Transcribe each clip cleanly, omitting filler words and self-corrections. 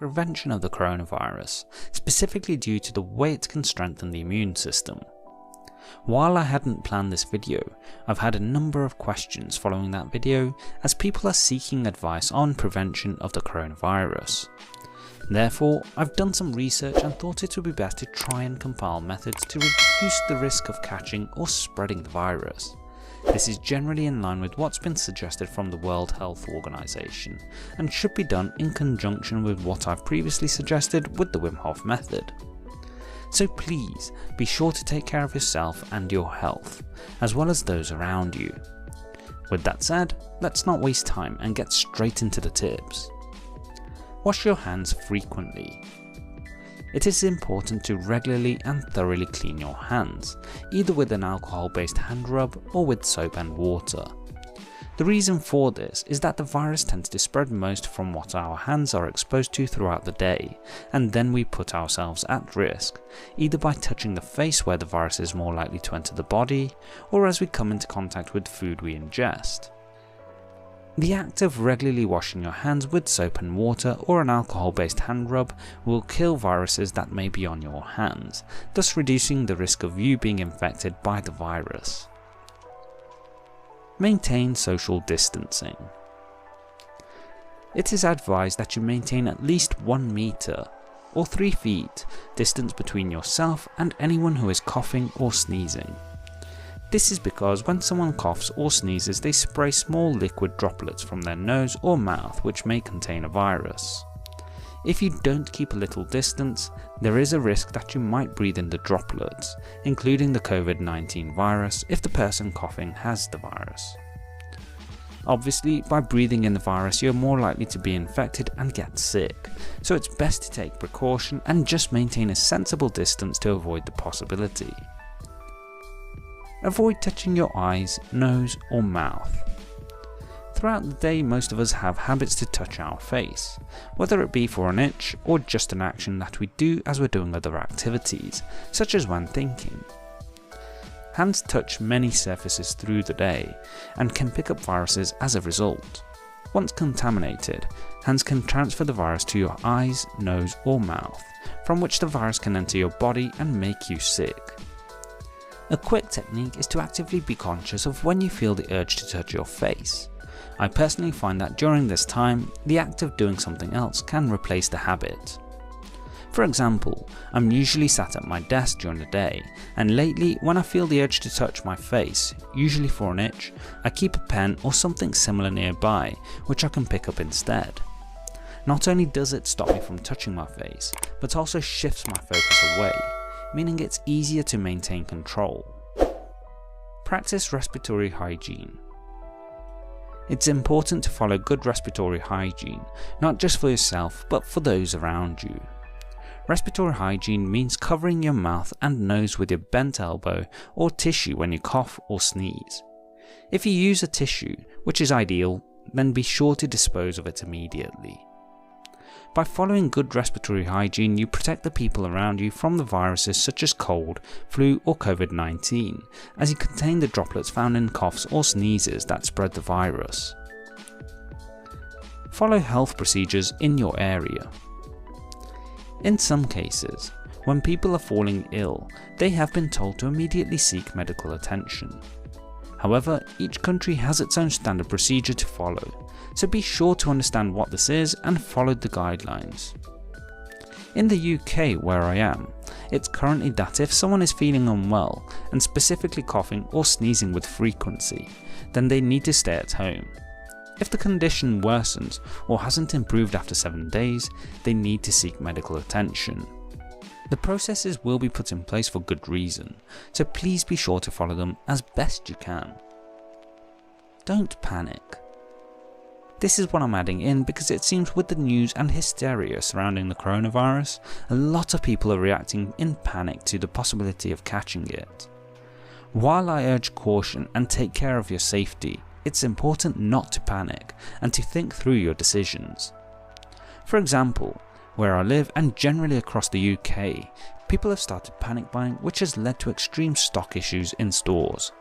prevention of the coronavirus, specifically due to the way it can strengthen the immune system. While I hadn't planned this video, I've had a number of questions following that video as people are seeking advice on prevention of the coronavirus. Therefore, I've done some research and thought it would be best to try and compile methods to reduce the risk of catching or spreading the virus. This is generally in line with what's been suggested from the World Health Organization and should be done in conjunction with what I've previously suggested with the Wim Hof method. So please be sure to take care of yourself and your health, as well as those around you. With that said, let's not waste time and get straight into the tips. Wash your hands frequently. It is important to regularly and thoroughly clean your hands, either with an alcohol-based hand rub or with soap and water. The reason for this is that the virus tends to spread most from what our hands are exposed to throughout the day, and then we put ourselves at risk, either by touching the face where the virus is more likely to enter the body, or as we come into contact with food we ingest. The act of regularly washing your hands with soap and water or an alcohol-based hand rub will kill viruses that may be on your hands, thus reducing the risk of you being infected by the virus. Maintain social distancing. It is advised that you maintain at least 1 meter or 3 feet distance between yourself and anyone who is coughing or sneezing. This is because when someone coughs or sneezes, they spray small liquid droplets from their nose or mouth which may contain a virus. If you don't keep a little distance, there is a risk that you might breathe in the droplets, including the COVID-19 virus if the person coughing has the virus. Obviously, by breathing in the virus you're more likely to be infected and get sick, so it's best to take precaution and just maintain a sensible distance to avoid the possibility. Avoid touching your eyes, nose or mouth. Throughout the day most of us have habits to touch our face, whether it be for an itch or just an action that we do as we're doing other activities, such as when thinking. Hands touch many surfaces through the day and can pick up viruses as a result. Once contaminated, hands can transfer the virus to your eyes, nose or mouth, from which the virus can enter your body and make you sick. A quick technique is to actively be conscious of when you feel the urge to touch your face. I personally find that during this time, the act of doing something else can replace the habit. For example, I'm usually sat at my desk during the day, and lately when I feel the urge to touch my face, usually for an itch, I keep a pen or something similar nearby, which I can pick up instead. Not only does it stop me from touching my face, but also shifts my focus away, meaning it's easier to maintain control. Practice respiratory hygiene. It's important to follow good respiratory hygiene, not just for yourself but for those around you. Respiratory hygiene means covering your mouth and nose with your bent elbow or tissue when you cough or sneeze. If you use a tissue, which is ideal, then be sure to dispose of it immediately. By following good respiratory hygiene, you protect the people around you from the viruses such as cold, flu or COVID-19, as you contain the droplets found in coughs or sneezes that spread the virus. Follow health procedures in your area. In some cases, when people are falling ill, they have been told to immediately seek medical attention. However, each country has its own standard procedure to follow, so be sure to understand what this is and follow the guidelines. In the UK where I am, it's currently that if someone is feeling unwell and specifically coughing or sneezing with frequency, then they need to stay at home. If the condition worsens or hasn't improved after 7 days, they need to seek medical attention. The processes will be put in place for good reason, so please be sure to follow them as best you can. Don't panic. This is what I'm adding in because it seems with the news and hysteria surrounding the coronavirus, a lot of people are reacting in panic to the possibility of catching it. While I urge caution and take care of your safety, it's important not to panic and to think through your decisions. For example, where I live and generally across the UK, people have started panic buying, which has led to extreme stock issues in stores.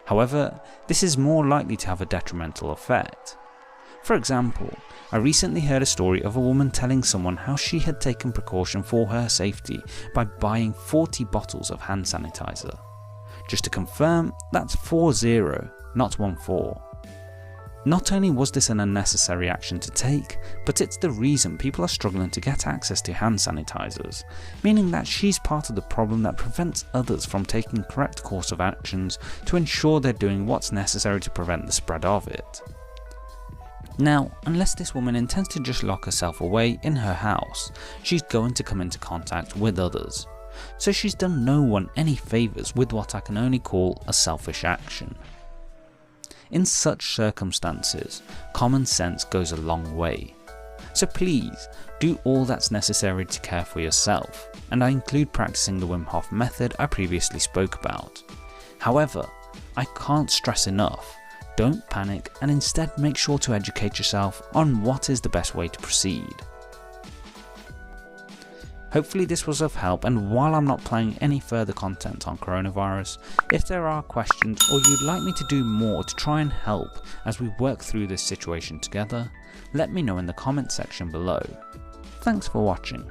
However, this is more likely to have a detrimental effect. For example, I recently heard a story of a woman telling someone how she had taken precaution for her safety by buying 40 bottles of hand sanitizer. Just to confirm, that's 40, not 14. Not only was this an unnecessary action to take, but it's the reason people are struggling to get access to hand sanitizers, meaning that she's part of the problem that prevents others from taking the correct course of actions to ensure they're doing what's necessary to prevent the spread of it. Now, unless this woman intends to just lock herself away in her house, she's going to come into contact with others. So she's done no one any favours with what I can only call a selfish action. In such circumstances, common sense goes a long way. So please, do all that's necessary to care for yourself, and I include practicing the Wim Hof method I previously spoke about. However, I can't stress enough, don't panic and instead make sure to educate yourself on what is the best way to proceed. Hopefully this was of help, and while I'm not planning any further content on coronavirus, if there are questions or you'd like me to do more to try and help as we work through this situation together, let me know in the comment section below. Thanks for watching.